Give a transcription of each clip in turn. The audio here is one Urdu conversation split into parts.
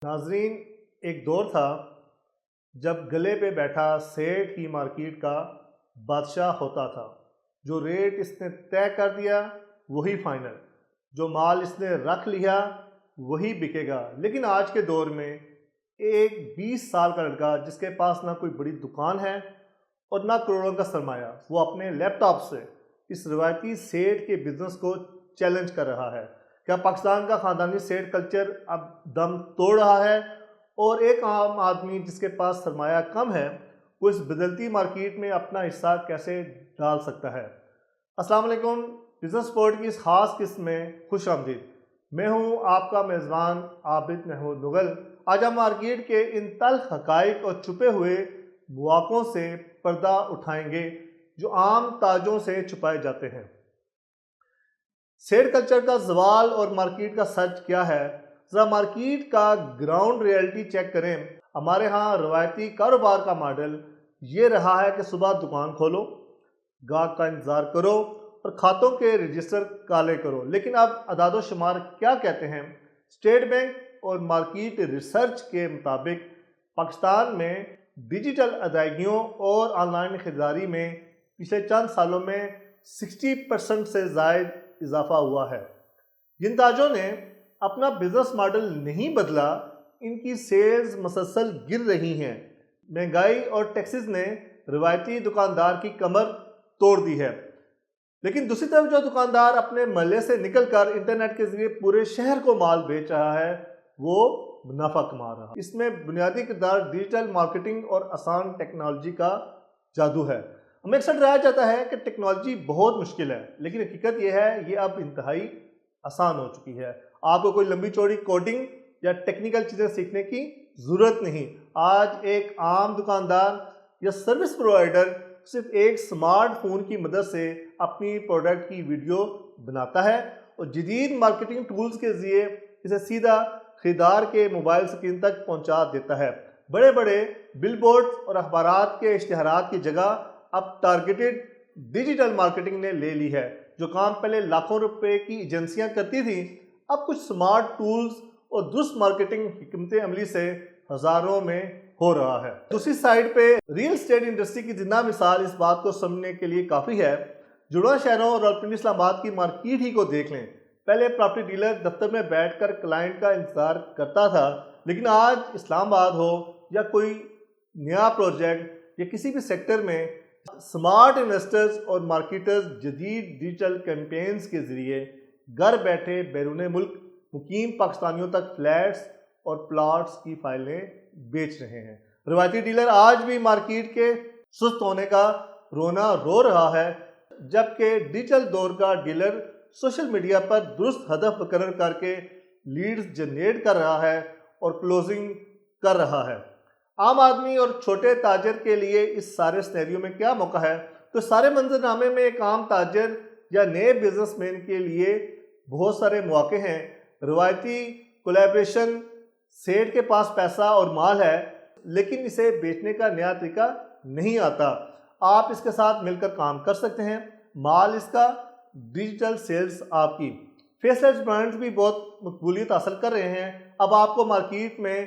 ناظرین، ایک دور تھا جب گلے پہ بیٹھا سیٹھ ہی مارکیٹ کا بادشاہ ہوتا تھا۔ جو ریٹ اس نے طے کر دیا وہی فائنل، جو مال اس نے رکھ لیا وہی بکے گا۔ لیکن آج کے دور میں ایک 20 سال کا لڑکا جس کے پاس نہ کوئی بڑی دکان ہے اور نہ کروڑوں کا سرمایہ، وہ اپنے لیپ ٹاپ سے اس روایتی سیٹھ کے بزنس کو چیلنج کر رہا ہے۔ کیا پاکستان کا خاندانی سیٹھ کلچر اب دم توڑ رہا ہے، اور ایک عام آدمی جس کے پاس سرمایہ کم ہے وہ اس بدلتی مارکیٹ میں اپنا حصہ کیسے ڈال سکتا ہے؟ السلام علیکم، بزنس سپورٹ کی اس خاص قسم میں خوش آمدید۔ میں ہوں آپ کا میزبان عابد محمود مغل۔ آج ہم مارکیٹ کے ان تلخ حقائق اور چھپے ہوئے مواقعوں سے پردہ اٹھائیں گے جو عام تاجوں سے چھپائے جاتے ہیں۔ سیٹھ کلچر کا زوال اور مارکیٹ کا سچ کیا ہے؟ ذرا مارکیٹ کا گراؤنڈ ریئلٹی چیک کریں۔ ہمارے ہاں روایتی کاروبار کا ماڈل یہ رہا ہے کہ صبح دکان کھولو، گاہک کا انتظار کرو اور کھاتوں کے رجسٹر کالے کرو۔ لیکن اب اعداد و شمار کیا کہتے ہیں؟ اسٹیٹ بینک اور مارکیٹ ریسرچ کے مطابق پاکستان میں ڈیجیٹل ادائیگیوں اور آن لائن خریداری میں پچھلے چند سالوں میں 60% سے زائد اضافہ ہوا ہے۔ جن تاجوں نے اپنا بزنس ماڈل نہیں بدلا، ان کی سیلز مسلسل گر رہی ہیں۔ مہنگائی اور ٹیکسز نے روایتی دکاندار کی کمر توڑ دی ہے، لیکن دوسری طرف جو دکاندار اپنے محلے سے نکل کر انٹرنیٹ کے ذریعے پورے شہر کو مال بیچ رہا ہے وہ منافع کما رہا ہے۔ اس میں بنیادی کردار ڈیجیٹل مارکیٹنگ اور آسان ٹیکنالوجی کا جادو ہے۔ ہمیں اکثر ڈرایا جاتا ہے کہ ٹیکنالوجی بہت مشکل ہے، لیکن حقیقت یہ ہے یہ اب انتہائی آسان ہو چکی ہے۔ آپ کو کوئی لمبی چوڑی کوڈنگ یا ٹیکنیکل چیزیں سیکھنے کی ضرورت نہیں۔ آج ایک عام دکاندار یا سروس پرووائڈر صرف ایک سمارٹ فون کی مدد سے اپنی پروڈکٹ کی ویڈیو بناتا ہے اور جدید مارکیٹنگ ٹولز کے ذریعے اسے سیدھا خریدار کے موبائل اسکرین تک پہنچا دیتا ہے۔ بڑے بڑے بل بورڈز اور اخبارات کے اشتہارات کی جگہ اب ٹارگیٹڈ ڈیجیٹل مارکیٹنگ نے لے لی ہے۔ جو کام پہلے لاکھوں روپے کی ایجنسیاں کرتی تھیں، اب کچھ سمارٹ ٹولز اور درست مارکیٹنگ حکمت عملی سے ہزاروں میں ہو رہا ہے۔ دوسری سائیڈ پہ ریل اسٹیٹ انڈسٹری کی زندہ مثال اس بات کو سمجھنے کے لیے کافی ہے۔ جڑواں شہروں اور راولپنڈی اسلام آباد کی مارکیٹ ہی کو دیکھ لیں۔ پہلے پراپرٹی ڈیلر دفتر میں بیٹھ کر کلائنٹ کا انتظار کرتا تھا، لیکن آج اسلام آباد ہو یا کوئی نیا پروجیکٹ یا کسی بھی سیکٹر میں سمارٹ انویسٹرز اور مارکیٹرز جدید ڈیجیٹل کیمپینز کے ذریعے گھر بیٹھے بیرون ملک مقیم پاکستانیوں تک فلیٹس اور پلاٹس کی فائلیں بیچ رہے ہیں۔ روایتی ڈیلر آج بھی مارکیٹ کے سست ہونے کا رونا رو رہا ہے، جبکہ ڈیجیٹل دور کا ڈیلر سوشل میڈیا پر درست ہدف مقرر کر کے لیڈز جنریٹ کر رہا ہے اور کلوزنگ کر رہا ہے۔ عام آدمی اور چھوٹے تاجر کے لیے اس سارے سینیریو میں کیا موقع ہے؟ تو سارے منظر نامے میں ایک عام تاجر یا نئے بزنس مین کے لیے بہت سارے مواقع ہیں۔ روایتی کولیبریشن، سیٹھ کے پاس پیسہ اور مال ہے لیکن اسے بیچنے کا نیا طریقہ نہیں آتا۔ آپ اس کے ساتھ مل کر کام کر سکتے ہیں، مال اس کا، ڈیجیٹل سیلز آپ کی۔ فیس لیس برانڈز بھی بہت مقبولیت حاصل کر رہے ہیں۔ اب آپ کو مارکیٹ میں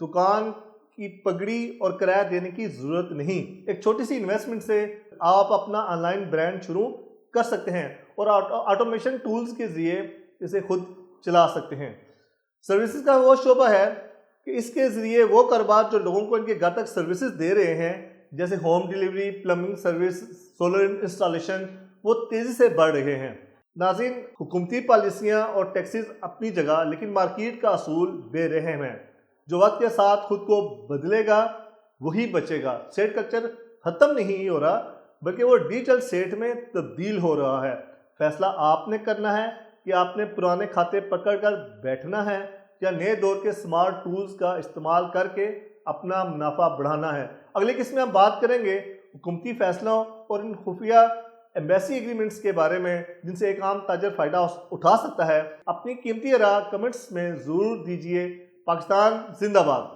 دکان کی پگڑی اور کرایہ دینے کی ضرورت نہیں۔ ایک چھوٹی سی انویسٹمنٹ سے آپ اپنا آن لائن برانڈ شروع کر سکتے ہیں اور آٹومیشن ٹولز کے ذریعے اسے خود چلا سکتے ہیں۔ سروسز کا وہ شعبہ ہے کہ اس کے ذریعے وہ کاروبار جو لوگوں کو ان کے گھر تک سروسز دے رہے ہیں، جیسے home delivery, plumbing service, solar installation, وہ تیزی سے بڑھ رہے ہیں۔ ناظرین، حکومتی پالیسیاں اور ٹیکسز اپنی جگہ، لیکن مارکیٹ کا اصول بے رحم ہے۔ جو وقت کے ساتھ خود کو بدلے گا وہی بچے گا۔ سیٹھ کلچر ختم نہیں ہو رہا بلکہ وہ ڈیجیٹل سیٹھ میں تبدیل ہو رہا ہے۔ فیصلہ آپ نے کرنا ہے کہ آپ نے پرانے کھاتے پکڑ کر بیٹھنا ہے یا نئے دور کے سمارٹ ٹولز کا استعمال کر کے اپنا منافع بڑھانا ہے۔ اگلی قسم میں ہم بات کریں گے حکومتی فیصلوں اور ان خفیہ ایمبیسی ایگریمنٹس کے بارے میں جن سے ایک عام تاجر فائدہ اٹھا سکتا ہے۔ اپنی قیمتی آراء کمنٹس میں ضرور دیجیے۔ پاکستان زندہ باد۔